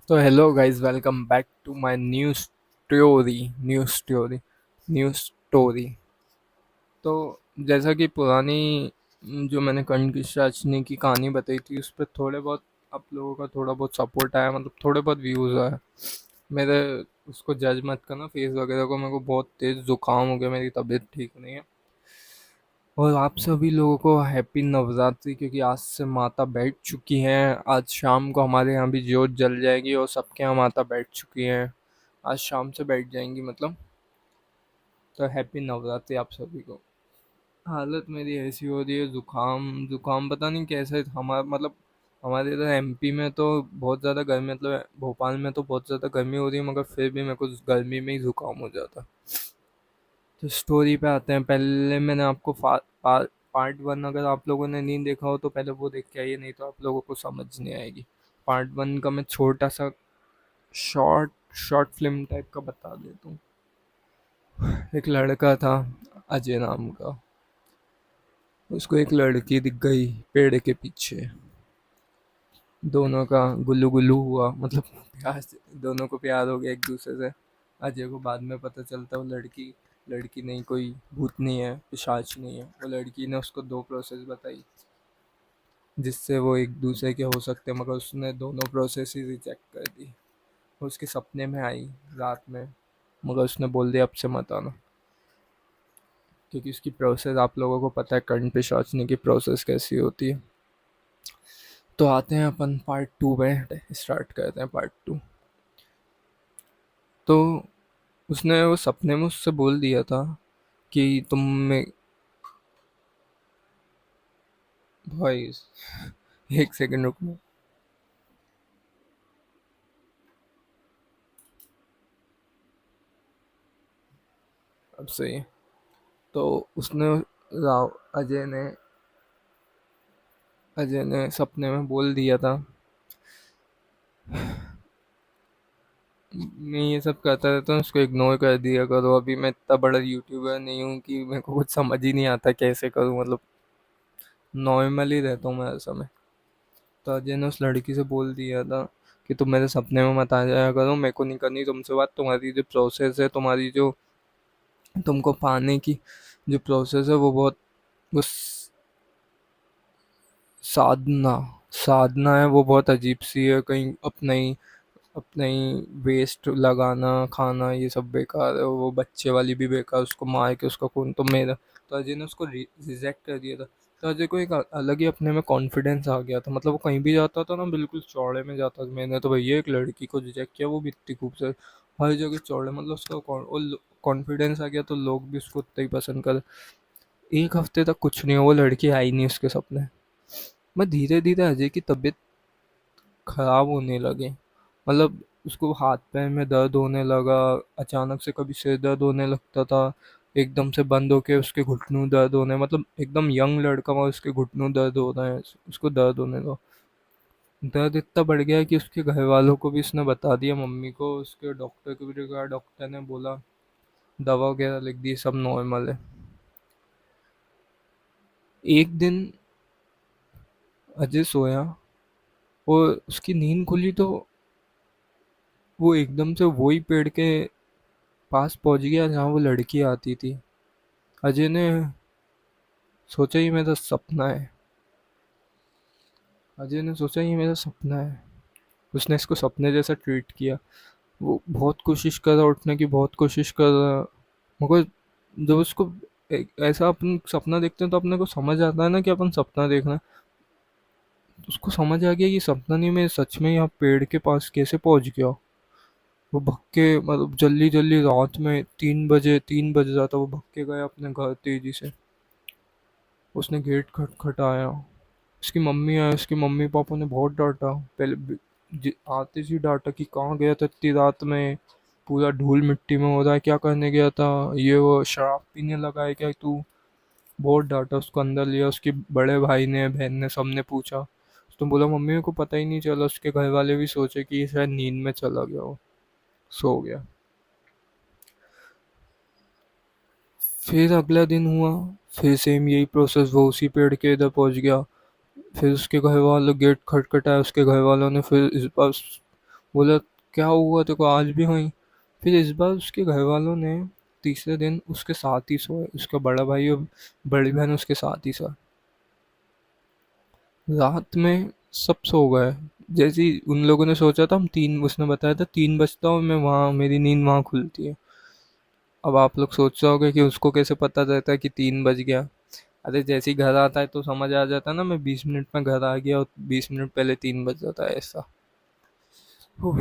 तो hello guys, welcome back to my new story. तो जैसा कि पुरानी जो मैंने कंकिस्ता अचनी की कहानी बताई थी, उस पर थोड़े बहुत आप लोगों का थोड़ा बहुत सपोर्ट आया, मतलब थोड़े बहुत व्यूज़ आए मेरे। उसको जज मत करना, फेस वगैरह को। मेरे को बहुत तेज़ जुकाम हो गया, मेरी तबीयत ठीक नहीं है। और आप सभी लोगों को हैप्पी नवरात्रि, क्योंकि आज से माता बैठ चुकी हैं। आज शाम को हमारे यहाँ भी ज्योत जल जाएगी और सबके यहाँ माता बैठ चुकी हैं। आज शाम से बैठ जाएंगी मतलब। तो हैप्पी नवरात्रि आप सभी को। हालत मेरी ऐसी हो रही है, जुकाम जुकाम पता नहीं कैसे। हमारा मतलब हमारे इधर एमपी में तो बहुत ज़्यादा गर्मी, मतलब भोपाल में तो बहुत ज़्यादा गर्मी हो रही है, मगर फिर भी मेरे को गर्मी में ही जुकाम हो जाता है। तो स्टोरी पे आते हैं। पहले मैंने आपको पार्ट वन, अगर आप लोगों ने नहीं देखा हो तो पहले वो देख के आइए, नहीं तो आप लोगों को समझ नहीं आएगी। पार्ट वन का मैं छोटा सा शॉर्ट शॉर्ट फिल्म टाइप का बता देता हूँ। एक लड़का था, अजय नाम का। उसको एक लड़की दिख गई पेड़ के पीछे। दोनों का गुल्लू गुल्लू हुआ, मतलब प्यार दोनों को प्यार हो गया एक दूसरे से। अजय को बाद में पता चलता वो लड़की लड़की नहीं, कोई भूतनी है, पिशाच नहीं है। वो लड़की ने उसको दो प्रोसेस बताई जिससे वो एक दूसरे के हो सकते, मगर उसने दोनों प्रोसेस ही रिजेक्ट कर दी। वो उसके सपने में आई रात में, मगर उसने बोल दिया अब से मत आना, क्योंकि उसकी प्रोसेस आप लोगों को पता है, कर्ण पिशाचनी की प्रोसेस कैसी होती है। तो आते हैं अपन पार्ट टू में, स्टार्ट करते हैं पार्ट टू। तो उसने वो सपने में उससे बोल दिया था कि तुम में भाई, एक सेकंड रुको। अब सही है। तो उसने राव अजय ने सपने में बोल दिया था, मैं ये सब करता रहता हूँ, उसको इग्नोर कर दिया करो। अभी मैं इतना बड़ा यूट्यूबर नहीं हूँ कि मेरे को कुछ समझ ही नहीं आता कैसे करूँ, मतलब नॉर्मली रहता हूँ मैं हर समय। तो अजय ने उस लड़की से बोल दिया था कि तुम मेरे सपने में मत आ जाया करो, मेरे को नहीं करनी तुमसे बात। तुम्हारी जो प्रोसेस है, तुम्हारी जो तुमको पाने की जो प्रोसेस है, वो बहुत उस साधना साधना है, वो बहुत अजीब सी है। कहीं अपने ही वेस्ट लगाना, खाना, ये सब बेकार है। वो बच्चे वाली भी बेकार, उसको मार के उसका खून तो मेरा। तो अजय ने उसको रिजेक्ट कर दिया था। तो अजय को एक अलग ही अपने में कॉन्फिडेंस आ गया था, मतलब वो कहीं भी जाता था ना, बिल्कुल चौड़े में जाता था। मैंने तो भैया एक लड़की को रिजेक्ट किया, वो भी इतनी खूबसूरत, हर जगह चौड़े, मतलब उसका कॉन्फिडेंस आ गया, तो लोग भी उसको उतना ही पसंद कर। एक हफ्ते तक कुछ नहीं हुआ, वो लड़की आई नहीं उसके सपने में। धीरे धीरे अजय की तबीयत खराब होने लगे, मतलब उसको हाथ पैर में दर्द होने लगा। अचानक से कभी सिर दर्द होने लगता था, एकदम से बंद होके उसके घुटनों दर्द होने, मतलब एकदम यंग लड़का और उसके घुटनों दर्द हो रहे हैं, उसको दर्द होने लगा। दर्द इतना बढ़ गया कि उसके घर वालों को भी उसने बता दिया, मम्मी को, उसके डॉक्टर को भी दिखाया। डॉक्टर ने बोला, दवा वगैरह लिख दी, सब नॉर्मल है। एक दिन अजय सोया और उसकी नींद खुली, तो वो एकदम से वही पेड़ के पास पहुंच गया जहाँ वो लड़की आती थी। अजय ने सोचा ये मेरा सपना है। अजय ने सोचा ये मेरा सपना है। उसने इसको सपने जैसा ट्रीट किया। वो बहुत कोशिश कर रहा उठने की, बहुत कोशिश कर रहा, मगर जब उसको ऐसा अपन सपना देखते हैं तो अपने को समझ आता है ना कि अपन सपना देखना है। तो उसको समझ आ गया कि सपना नहीं, मैं सच में यहाँ पेड़ के पास कैसे पहुंच गया। वो भग के, मतलब जल्दी जल्दी, रात में 3 बजे रहा था, वो भग के गया अपने घर तेजी से। उसने गेट खटखटाया। उसकी मम्मी आई, उसके मम्मी पापा ने बहुत डांटा। पहले आते ही डांटा कि कहाँ गया था इतनी रात में, पूरा धूल मिट्टी में हो रहा है, क्या करने गया था, ये वो शराब पीने लगा है क्या तू। बहुत डांटा, उसको अंदर लिया। उसके बड़े भाई ने, बहन ने, सबने पूछा। उसने बोला मम्मी को पता ही नहीं चला। उसके घर वाले भी सोचे कि ये शायद नींद में चला गया हो, सो गया। फिर अगला दिन हुआ, फिर सेम यही प्रोसेस, वो उसी पेड़ के इधर पहुंच गया। फिर उसके घर वालों गेट खटखटाया, उसके घर वालों ने फिर इस बार बोला क्या हुआ तेरे को आज भी हुई? फिर इस बार उसके घर वालों ने तीसरे दिन उसके साथ ही सोए, उसका बड़ा भाई और बड़ी बहन उसके साथ ही सोए। रात में सब सो गए। जैसे ही उन लोगों ने सोचा था हम तीन, उसने बताया था 3 बजता हूँ मैं वहाँ, मेरी नींद वहाँ खुलती है। अब आप लोग सोच रहे होगे कि उसको कैसे पता रहता है कि 3 बज गया। अरे जैसे ही घर आता है तो समझ आ जाता है ना, मैं 20 मिनट में घर आ गया और 20 मिनट पहले 3 बज जाता है ऐसा। उफ।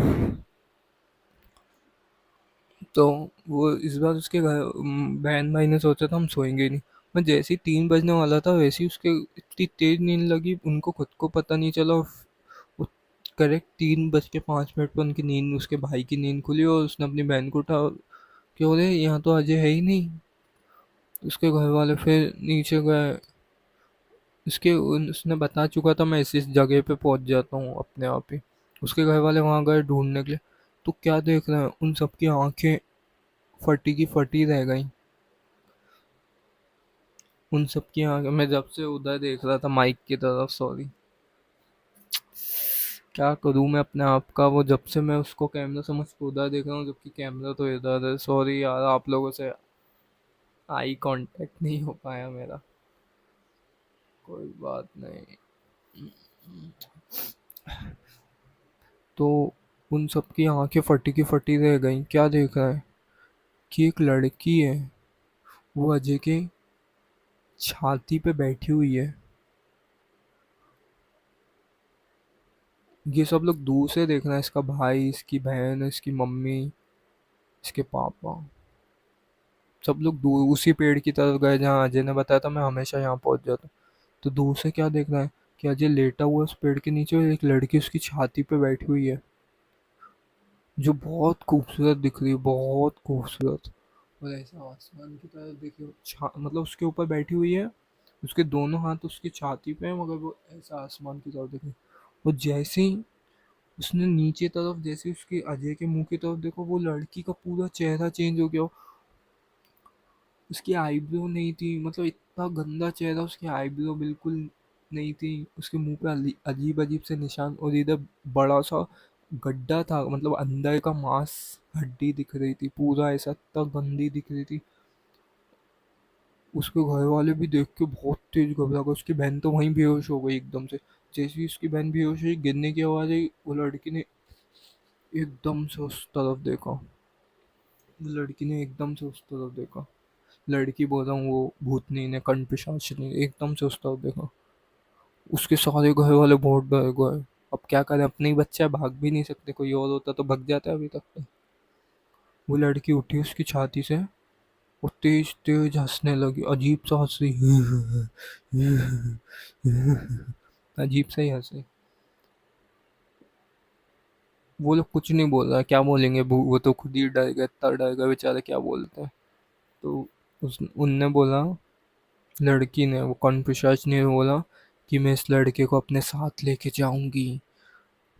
तो वो इस बार उसके घर बहन भाई ने सोचा था हम सोएंगे ही नहीं। मैं जैसे ही 3 बजने वाला था वैसे ही उसके इतनी तेज नींद लगी, उनको खुद को पता नहीं चला। और करेक्ट 3 बज के 5 मिनट पर उनकी नींद, उसके भाई की नींद खुली और उसने अपनी बहन को उठा। क्यों रे, यहाँ तो अजय है ही नहीं। उसके घर वाले फिर नीचे गए। उसने बता चुका था मैं इस जगह पे पहुंच जाता हूँ अपने आप ही। उसके घर वाले वहां गए ढूंढने के लिए। तो क्या देख रहे हैं, उन सबकी आंखें फटी की फटी रह गई। उन सबकी आंखें, मैं जब से उधर देख रहा था माइक की तरफ, सॉरी, क्या करूँ मैं अपने आप का। वो जब से मैं उसको कैमरा समझ के उधर देख रहा हूँ जबकि कैमरा तो इधर है। सॉरी यार, आप लोगों से आई कांटेक्ट नहीं हो पाया मेरा। कोई बात नहीं। तो उन सबकी आंखें फटी की फटी रह गई। क्या देख रहा है कि एक लड़की है, वो अजय के छाती पे बैठी हुई है। ये सब लोग दूर से देख रहे हैं, इसका भाई, इसकी बहन, इसकी मम्मी, इसके पापा, सब लोग दूर उसी पेड़ की तरफ गए जहाँ अजय ने बताया था मैं हमेशा यहाँ पहुंच जाता हूँ। तो दूर से क्या देख रहा है कि अजय लेटा हुआ है उस पेड़ के नीचे और एक लड़की उसकी छाती पे बैठी हुई है, जो बहुत खूबसूरत दिख रही है, बहुत खूबसूरत। और ऐसा आसमान की तरफ देखिए, मतलब उसके ऊपर बैठी हुई है, उसके दोनों हाथ उसकी छाती पे है, मगर वो ऐसा आसमान की तरफ देखे। और जैसे ही उसने नीचे तरफ, जैसे उसके अजय के मुंह की तरफ देखो, वो लड़की का पूरा चेहरा चेंज हो गया। उसकी आईब्रो नहीं थी, मतलब इतना गंदा चेहरा, उसकी आईब्रो बिल्कुल नहीं थी। उसके मुंह पे अजीब अजीब से निशान, और इधर बड़ा सा गड्ढा था, मतलब अंदर का मांस, हड्डी दिख रही थी पूरा, ऐसा इतना गंदी दिख रही थी। उसके घर वाले भी देख के बहुत तेज घबरा गए। उसकी बहन तो वहीं बेहोश हो गई एकदम से। जैसे ही उसकी बहन बेहोश हुई, गिरने की आवाज आई, वो लड़की ने एकदम से उस तरफ देखा। वो लड़की ने एकदम से उस तरफ देखा। लड़की बोल रहा हूँ, वो भूतनी ने, कंठ पिशाचिनी ने एकदम से उस तरफ देखा। उसके सारे घर वाले बहुत डर गए। अब क्या करें, अपने ही बच्चा है, भाग भी नहीं सकते, कोई और होता तो भग जाता अभी तक तो। वो लड़की उठी उसकी छाती से, वो तेज तेज हंसने लगी, अजीब सा हंस रही। अजीब सा ही हंसे। वो लोग कुछ नहीं बोल रहा, क्या बोलेंगे, वो तो खुद ही डर गए, इतना डर गए बेचारे, क्या बोलते हैं। तो उस उनने बोला, लड़की ने, वो कॉन्फिशर्स ने बोला कि मैं इस लड़के को अपने साथ लेके जाऊंगी।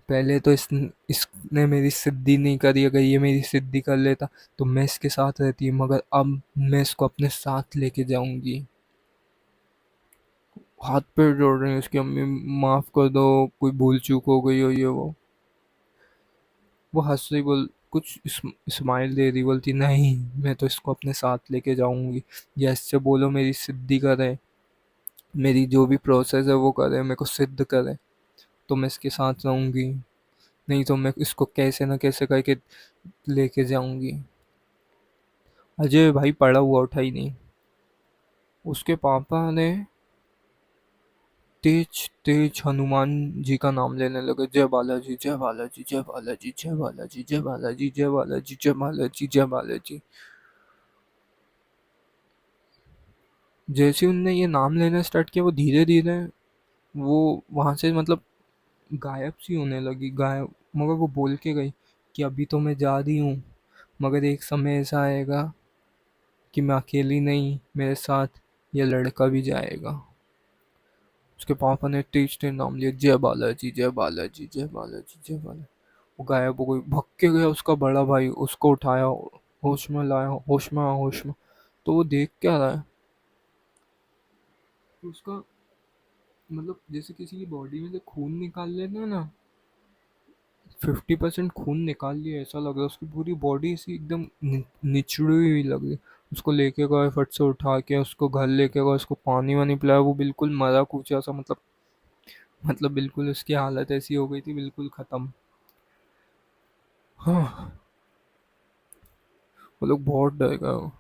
पहले तो इसने मेरी सिद्धि नहीं करी, अगर ये मेरी सिद्धि कर लेता तो मैं इसके साथ रहती, मगर अब मैं इसको अपने साथ लेके जाऊंगी। हाथ पैर जोड़ रही है उसकी अम्मी, माफ कर दो, कोई भूल चूक हो गई हो, ये वो हंस रही, बोल कुछ स्माइल दे रही, बोलती नहीं, मैं तो इसको अपने साथ लेके जाऊंगी। या इससे बोलो मेरी सिद्धि करे, मेरी जो भी प्रोसेस है वो करे, मेरे को सिद्ध करे, तो मैं इसके साथ रहूंगी। नहीं तो मैं इसको कैसे ना कैसे करके लेके जाऊंगी। अजय भाई पड़ा हुआ उठा ही नहीं। उसके पापा ने तेज तेज हनुमान जी का नाम लेने लगे, जय बालाजी, जय बालाजी, जय बालाजी, जय बालाजी, जय बालाजी, जय बालाजी, जय बालाजी, जय बालाजी। जैसे ही उनने ये नाम लेना स्टार्ट किया, वो धीरे धीरे वो वहां से, मतलब गायब सी होने लगी, गायब। मगर वो बोल के गई कि अभी तो मैं जा रही हूँ, मगर एक समय ऐसा आएगा कि मैं अकेली नहीं, मेरे साथ ये लड़का भी जाएगा। उसके पापा ने तेज तेज नाम लिया, जय बालाजी, जय बालाजी, जय बालाजी, जय बालाजी। वो गायब हो गई, भग के गया उसका बड़ा भाई, उसको उठाया, होश में लाया, होश में, होश में। तो वो देख क्या रहा है कि उसका, मतलब जैसे किसी की बॉडी में से खून निकाल लेना ना, 50% खून निकाल लिया, ऐसा लग रहा है उसकी पूरी बॉडी सी एकदम निचड़ी हुई लग रही। उसको लेके गए, फट से उठा के उसको घर लेके गए, उसको पानी वानी पिलाया, वो बिल्कुल मरा कूचा सा, मतलब बिल्कुल उसकी हालत ऐसी हो गई थी, बिल्कुल खत्म। हाँ, वो लोग बहुत डर गए।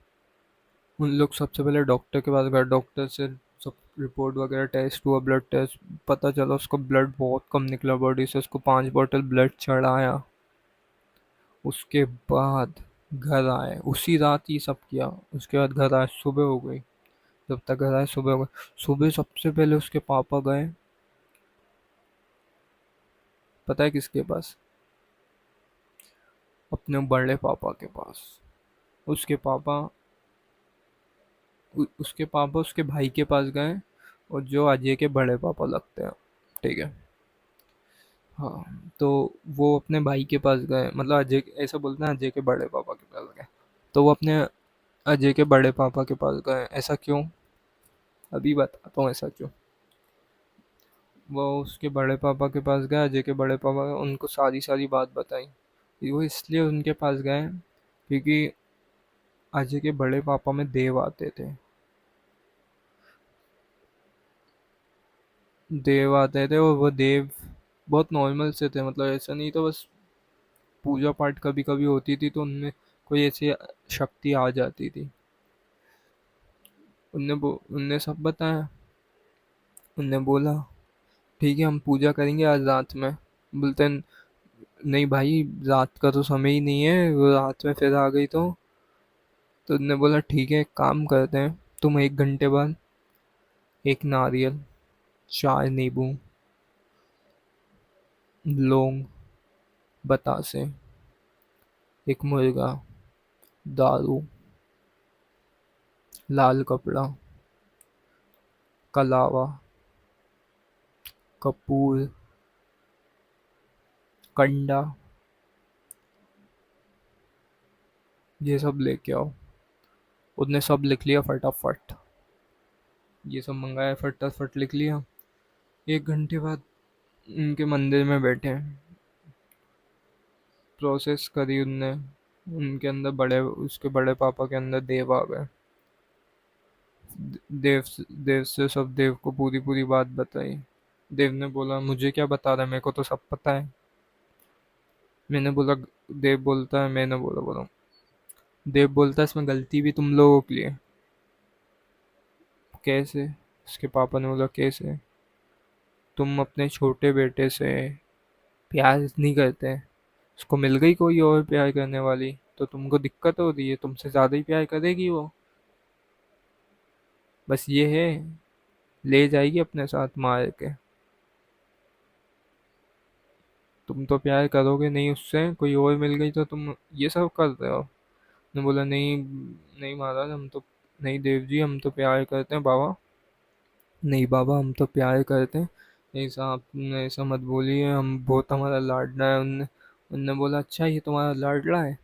उन लोग सबसे पहले डॉक्टर के पास गए, डॉक्टर से सब रिपोर्ट वगैरह टेस्ट हुआ, ब्लड टेस्ट, पता चला उसका ब्लड बहुत कम निकला बॉडी से, उसको 5 बॉटल ब्लड चढ़ाया। उसके बाद घर आए, उसी रात ही सब किया। उसके बाद घर आए, सुबह हो गई। जब तक घर आए सुबह हो गई। सुबह सबसे पहले उसके पापा गए, पता है किसके पास? अपने बड़े पापा के पास। उसके पापा उसके पापा उसके भाई के पास गए, और जो अजय के बड़े पापा लगते हैं, ठीक है। हाँ, तो वो अपने भाई के पास गए, मतलब अजय, ऐसा बोलते हैं अजय के बड़े पापा के पास गए। तो वो अपने अजय के बड़े पापा के पास गए, ऐसा क्यों? अभी बताता हूँ ऐसा क्यों। वो उसके बड़े पापा के पास गए, अजय के बड़े पापा गए, उनको सारी सारी बात बताई। वो इसलिए उनके पास गए क्योंकि अजय के बड़े पापा में देव आते थे। देव आते थे, और वो देव बहुत नॉर्मल से थे, मतलब ऐसा नहीं, तो बस पूजा पाठ कभी कभी होती थी तो उनमें कोई ऐसी शक्ति आ जाती थी। उनने सब बताया। उनने बोला ठीक है, हम पूजा करेंगे आज रात में। बोलते हैं, नहीं भाई, रात का तो समय ही नहीं है, वो रात में फिर आ गई तो उनने बोला ठीक है, एक काम करते हैं, तुम 1 घंटे बाद एक नारियल, 4 नींबू, लौंग, बतासे, एक मुर्गा, दारू, लाल कपड़ा, कलावा, कपूर, कंडा, ये सब लेके आओ। उसने सब लिख लिया फटाफट, ये सब मंगाया, फटाफट लिख लिया। 1 घंटे बाद उनके मंदिर में बैठे, प्रोसेस करी उनने। उनके अंदर उसके बड़े पापा के अंदर देव आ गए। देव देव से सब, देव को पूरी पूरी बात बताई। देव ने बोला मुझे क्या बता रहा है, मेरे को तो सब पता है। मैंने बोला, देव बोलता है, मैंने बोला बोला देव बोलता है इसमें गलती भी तुम लोगों की है। कैसे? उसके पापा ने बोला कैसे? तुम अपने छोटे बेटे से प्यार नहीं करते, उसको मिल गई कोई और प्यार करने वाली, तो तुमको दिक्कत हो रही है, तुमसे ज्यादा ही प्यार करेगी वो। बस ये है, ले जाएगी अपने साथ मार के। तुम तो प्यार करोगे नहीं उससे, कोई और मिल गई तो तुम ये सब कर रहे हो। ने बोला नहीं, नहीं महाराज, हम तो, नहीं देव जी, हम तो प्यार करते हैं बाबा। नहीं बाबा, हम तो प्यार करते हैं, ऐसा आपने ऐसा मत बोलिए, हम बहुत, हमारा लाडला है। उनने उनने बोला अच्छा, ये तुम्हारा लाडला है?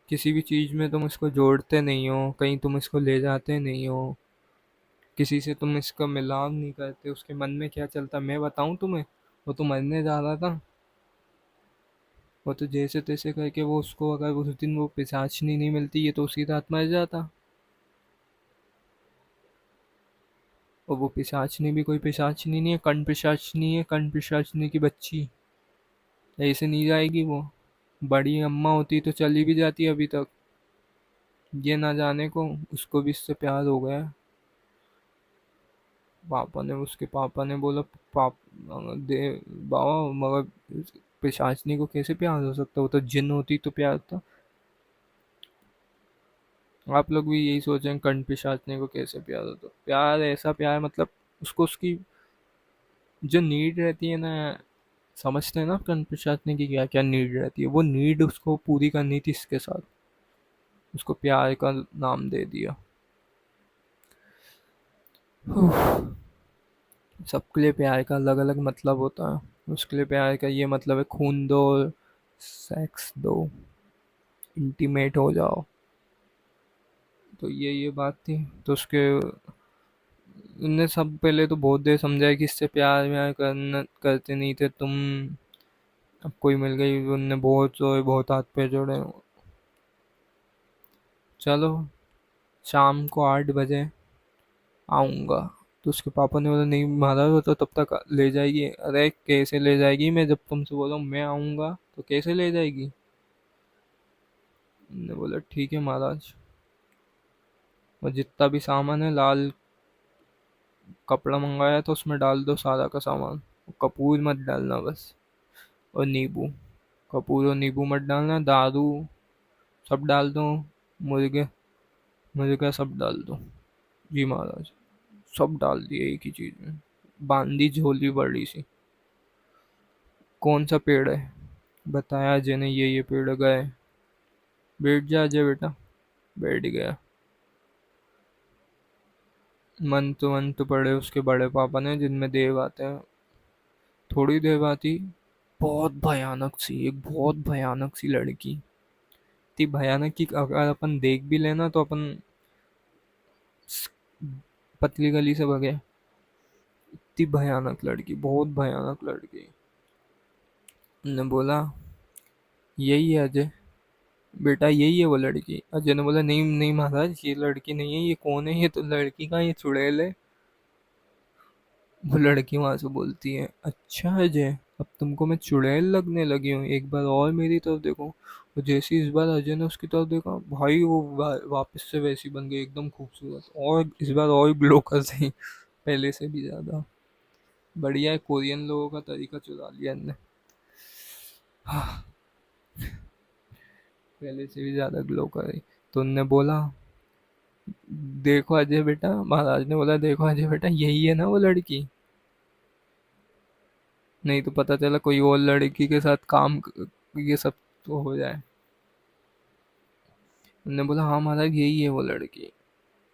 किसी भी चीज में तुम इसको जोड़ते नहीं हो, कहीं तुम इसको ले जाते नहीं हो, किसी से तुम इसका मिलाप नहीं करते, उसके मन में क्या चलता मैं बताऊं तुम्हें? वो तो मरने जा रहा था, वो तो जैसे तैसे करके, वो उसको अगर उस दिन वो पिशाचनी नहीं मिलती, ये तो उसी रात मर जाता। और वो पिशाचनी भी कोई पिशाचनी नहीं है, कण पिशाचनी है, कण पिशाचनी की बच्ची। ऐसे नहीं जाएगी वो। बड़ी अम्मा होती तो चली भी जाती अभी तक। ये ना जाने को उसको भी इससे प्यार हो गया। उसके पापा ने बोला, पाप दे बाबा, मगर पिशाचनी को कैसे प्यार हो सकता, वो तो जिन होती तो प्यार था। आप लोग भी यही सोचें, कर्ण पिशाचनी को कैसे प्यार होता? प्यार ऐसा प्यार, मतलब उसको उसकी जो नीड रहती है ना, समझते हैं ना कर्ण पिशाचनी की क्या क्या नीड रहती है, वो नीड उसको पूरी करनी थी इसके साथ, उसको प्यार का नाम दे दिया। उफ, सबके लिए प्यार का अलग अलग मतलब होता है। उसके लिए प्यार का ये मतलब है खून दो, सेक्स दो, इंटीमेट हो जाओ। तो ये बात थी। तो उसके उनने सब पहले तो बहुत देर समझाया कि इससे प्यार व्यार करना करते नहीं थे तुम, अब कोई मिल गई, उनने बहुत रोए, बहुत हाथ पे जोड़े। चलो, शाम को 8 बजे आऊँगा। तो उसके पापा ने बोला नहीं महाराज वो तो तब तक ले जाएगी। अरे कैसे ले जाएगी, मैं जब तुमसे बोला हूँ मैं आऊँगा तो कैसे ले जाएगी। ने बोला ठीक है महाराज, और जितना भी सामान है लाल कपड़ा मंगाया था उसमें डाल दो सारा का सामान। कपूर मत डालना बस, और नींबू। कपूर और नींबू मत डालना, दारू सब डाल दो, मुर्गे मुर्गा सब डाल दो। जी महाराज। सब डाल दिए एक ही चीज में, बांधी झोली बड़ी सी। कौन सा पेड़ है, बताया अजय ने, ये पेड़ गए। बैठ जा अजय बेटा। बैठ गया। मंत्र पढ़े उसके बड़े पापा ने, जिनमें देव आते हैं। थोड़ी देर बाद ही बहुत भयानक सी, एक बहुत भयानक सी लड़की, इतनी भयानक कि अगर अपन देख भी लेना तो अपन पतली गली से भगे। इतनी भयानक लड़की, बहुत भयानक लड़की। ने बोला यही है अजय बेटा, यही है वो लड़की। अजय ने बोला नहीं नहीं महाराज, ये लड़की नहीं है, ये कौन है, ये तो लड़की का ये चुड़ैल है। वो लड़की वहां से बोलती है अच्छा अजय, अब तुमको मैं चुड़ैल लगने लगी हूँ, एक बार और मेरी तरफ देखो। और जैसे ही इस बार अजय ने उसकी तरफ देखा भाई, वो वापस से वैसी बन गई एकदम खूबसूरत, और इस बार और ग्लो कर रही, पहले से भी ज्यादा। बढ़िया है, कोरियन लोगों का तरीका चुरा लिया इनने। हाँ, पहले से भी ज्यादा ग्लो कर रही। तो उनने बोला देखो अजय बेटा, महाराज ने बोला देखो अजय बेटा, यही है ना वो लड़की, नहीं तो पता चला कोई और लड़की के साथ ये सब तो हो जाए। उन्होंने बोला हाँ महाराज यही है वो लड़की।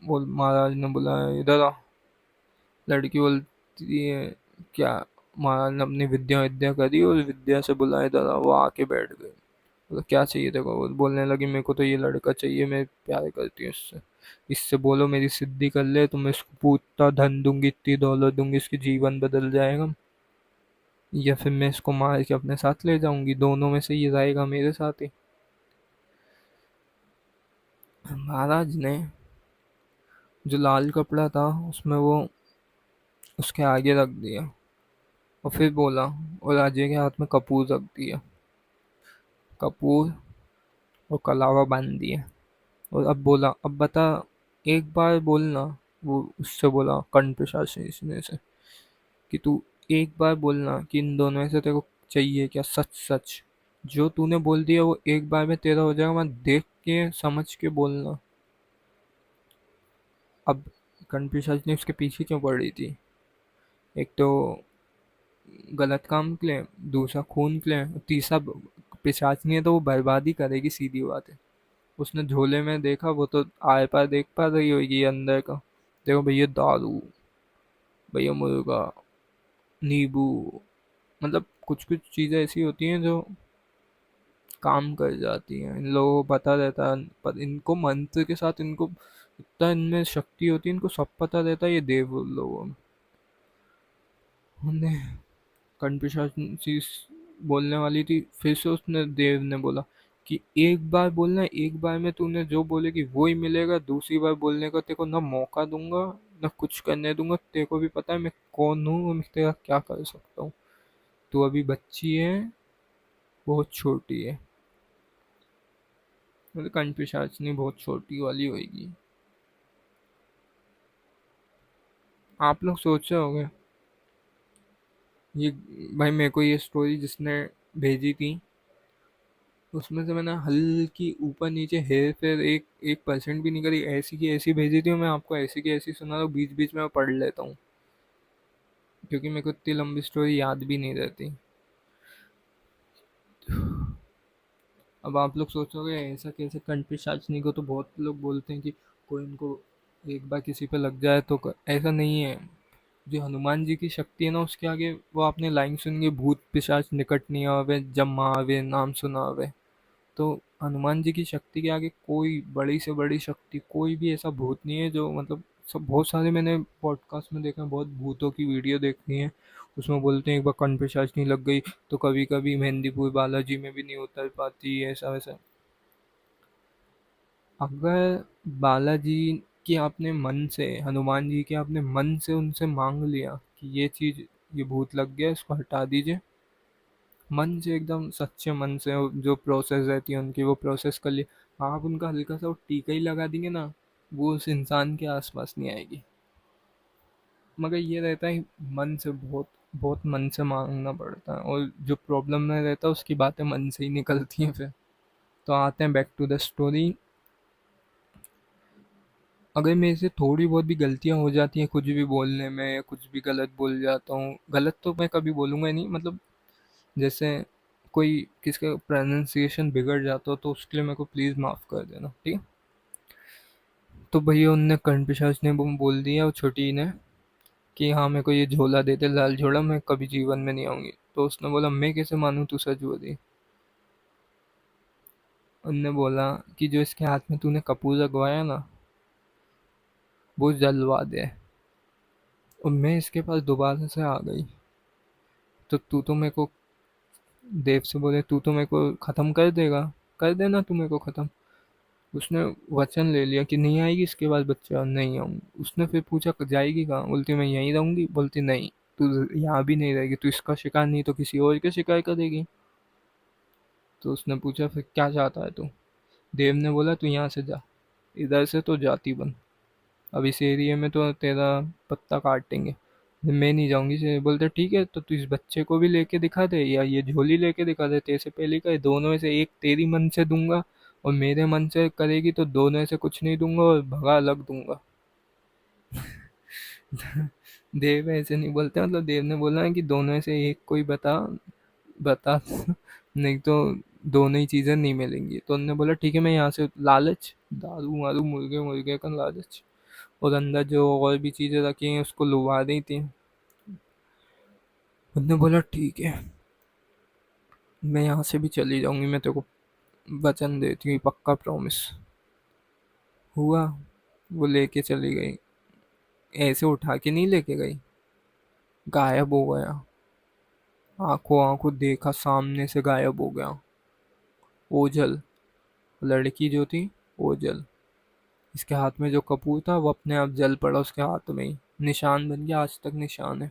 बोल, महाराज ने बोला इधर आ। लड़की बोलती है क्या। महाराज ने अपनी विद्या विद्या करी और विद्या से बुलाया, इधर आ। वो आके बैठ गए। बोला क्या चाहिए देखो। वो बोलने लगी मेरे को तो ये लड़का चाहिए, मैं प्यार करती हूँ इससे। इससे बोलो मेरी सिद्धि कर ले, तो मैं इसको पूछता धन दूंगी, इतनी दौलत दूंगी, इसकी जीवन बदल जाएगा। या फिर मैं इसको मार के अपने साथ ले जाऊंगी, दोनों में से ये रहेगा मेरे साथ ही। महाराज ने जो लाल कपड़ा था उसमें वो उसके आगे रख दिया, और फिर बोला, और अजय के हाथ में कपूर रख दिया। कपूर और कलावा बांध दिया। और अब बोला अब बता, एक बार बोलना। वो उससे बोला कर्ण पिशाच से कि तू एक बार बोलना कि इन दोनों में से तेरे को चाहिए क्या, सच सच। जो तूने बोल दिया वो एक बार में तेरा हो जाएगा, मैं देख के समझ के बोलना। अब कर्ण पिशाच ने उसके पीछे क्यों पड़ रही थी, एक तो गलत काम के लिए, दूसरा खून के लिए, तीसरा पिशाच नहीं है तो वो बर्बादी करेगी, सीधी बात है। उसने झोले में देखा, वो तो आए पार देख पा रही होगी अंदर का। देखो भैया दारू, भैया मुर्गा, नींबू, मतलब कुछ कुछ चीजें ऐसी होती हैं जो काम कर जाती हैं। इन लोगों को पता रहता है, पर इनको मंत्र के साथ इनको इतना इनमें शक्ति होती है, इनको सब पता रहता है ये देव लोगों में। उन्हें कंठपिशाची बोलने वाली थी, फिर से उसने देव ने बोला कि एक बार बोलना, एक बार में तूने जो बोलेगी वो ही मिलेगा, दूसरी बार बोलने का तेरे को ना मौका दूंगा ना कुछ करने दूंगा। तेरे को भी पता है मैं कौन हूँ और मैं तेरा क्या कर सकता हूँ। तू अभी बच्ची है, बहुत छोटी है। मतलब कंठपिशाचनी बहुत छोटी वाली होगी। आप लोग सोच रहे होंगे ये, भाई मेरे को ये स्टोरी जिसने भेजी थी उसमें से मैंने हल्की ऊपर नीचे हेर फेर 1% भी नहीं करी, ऐसी की ऐसी भेजी थी। मैं आपको ऐसी की ऐसी सुना रहा हूँ, बीच बीच में मैं पढ़ लेता हूँ, क्योंकि मेरे को इतनी लंबी स्टोरी याद भी नहीं रहती। अब आप लोग सोचोगे ऐसा कैसे, कंठ पिशाचनी को तो बहुत लोग बोलते हैं कि कोई इनको एक बार किसी पे लग जाए तो ऐसा नहीं है। जो हनुमान जी की शक्ति है ना उसके आगे, वो आपने लाइन सुनी, भूत पिशाच निकट नहीं आवे जब माँ आवे नाम सुना आवे। तो हनुमान जी की शक्ति के आगे कोई बड़ी से बड़ी शक्ति, कोई भी ऐसा भूत नहीं है जो मतलब, सब बहुत सारे मैंने पॉडकास्ट में देखा है, बहुत भूतों की वीडियो देखी है। उसमें बोलते हैं एक बार कर्ण पे चाशनी लग गई तो कभी कभी मेहंदीपुर बालाजी में भी नहीं उतर पाती, ऐसा वैसा। अगर बालाजी की आपने मन से, हनुमान जी के आपने मन से उनसे मांग लिया कि ये चीज, ये भूत लग गया इसको हटा दीजिए, मन से एकदम सच्चे मन से, जो प्रोसेस रहती है उनकी वो प्रोसेस कर ली, आप उनका हल्का सा वो टीका ही लगा देंगे ना, वो उस इंसान के आसपास नहीं आएगी। मगर ये रहता है मन से, बहुत बहुत मन से मांगना पड़ता है, और जो प्रॉब्लम में रहता है उसकी बातें मन से ही निकलती हैं फिर। तो आते हैं बैक टू द स्टोरी। अगर मेरे से थोड़ी बहुत भी गलतियाँ हो जाती हैं कुछ भी बोलने में, या कुछ भी गलत बोल जाता हूँ, गलत तो मैं कभी बोलूँगा ही नहीं, मतलब जैसे कोई किसका प्रोनाउंसिएशन बिगड़ जाता हो तो उसके लिए मेरे को प्लीज़ माफ़ कर देना, ठीक है। तो भैया उनने कर्ण पिशाच ने वो बोल दिया, वो छोटी ने, कि हाँ मेरे को ये झोला दे दे लाल झोला, मैं कभी जीवन में नहीं आऊंगी। तो उसने बोला मैं कैसे मानूं तू सच बोली। उनने बोला कि जो इसके हाथ में तूने कपूर लगवाया ना, वो जलवा दे। और मैं इसके पास दोबारा से आ गई तो तू तो मेरे को, देव से बोले तू तो मेरे को खत्म कर देगा, कर देना तू मेरे को खत्म। उसने वचन ले लिया कि नहीं आएगी इसके बाद बच्चा, नहीं आऊंगी। उसने फिर पूछा जाएगी कहाँ, बोलती मैं यहीं रहूंगी, बोलती नहीं तू यहाँ भी नहीं रहेगी, तू इसका शिकार नहीं तो किसी और के शिकार करेगी। तो उसने पूछा फिर क्या चाहता है तू। देव ने बोला तू यहाँ से जा, इधर से तो जाती बन, अब इस एरिया में तो तेरा पत्ता काटेंगे। मैं नहीं जाऊंगी से, बोलते ठीक है तो तू इस बच्चे को भी लेके दिखा दे या ये झोली लेके दिखा दे, तेरे से पहले का दोनों में से एक तेरी मन से दूंगा और मेरे मन से करेगी तो दोनों में से कुछ नहीं दूंगा और भगा अलग दूंगा। देव ऐसे नहीं बोलते, मतलब देव ने बोला है कि दोनों में से एक कोई बता, बता नहीं तो दोनों ही चीजें नहीं मिलेंगी। तो उन्होंने बोला ठीक है मैं यहाँ से, लालच दारू वारू मुर्गे मुर्गे का लालच, और अंदर जो और भी चीजें रखी हैं उसको लुभा दी थी। उन्होंने बोला ठीक है मैं यहाँ से भी चली जाऊंगी, मैं तेरे को वचन देती हूँ, पक्का प्रॉमिस। हुआ, वो लेके चली गई, ऐसे उठा के नहीं लेके गई, गायब हो गया। आंखों आंखों देखा, सामने से गायब हो गया। ओझल, लड़की जो थी, ओझल। इसके हाथ में जो कपूर था वो अपने आप जल पड़ा उसके हाथ में ही, निशान बन गया, आज तक निशान है।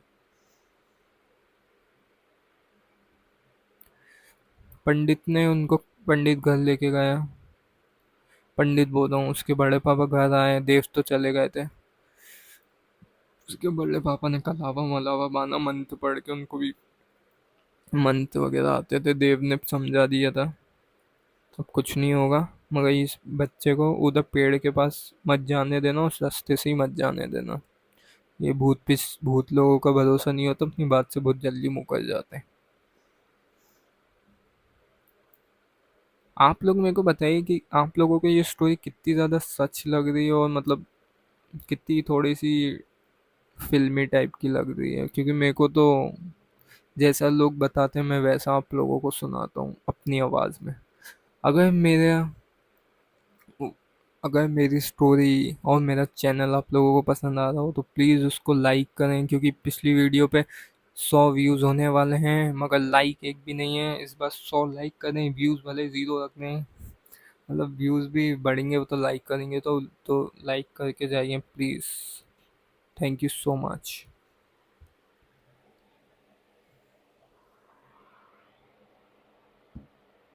पंडित ने उनको, पंडित घर लेके गया, पंडित बोल रहा हूँ, उसके बड़े पापा घर आए, देव तो चले गए थे। उसके बड़े पापा ने कलावा मलावा बांधा, मंत्र पढ़ के, उनको भी मंत्र वगैरह आते थे, देव ने समझा दिया था अब कुछ नहीं होगा, मगर इस बच्चे को उधर पेड़ के पास मत जाने देना, उस रास्ते से ही मत जाने देना। ये भूत लोगों का भरोसा नहीं होता, अपनी बात से बहुत जल्दी मुकर जाते हैं। आप लोग मेरे को बताइए कि आप लोगों को ये स्टोरी कितनी ज़्यादा सच लग रही है, और मतलब कितनी थोड़ी सी फिल्मी टाइप की लग रही है, क्योंकि मेरे को तो जैसा लोग बताते हैं मैं वैसा आप लोगों को सुनाता हूँ अपनी आवाज़ में। अगर मेरा, अगर मेरी स्टोरी और मेरा चैनल आप लोगों को पसंद आ रहा हो तो प्लीज़ उसको लाइक करें, क्योंकि पिछली वीडियो पे 100 व्यूज़ होने वाले हैं मगर लाइक एक भी नहीं है। इस बार 100 लाइक करें, व्यूज़ भले ज़ीरो रख दें, मतलब व्यूज़ भी बढ़ेंगे वो तो लाइक करेंगे, तो लाइक करके जाइए please. Thank you so much.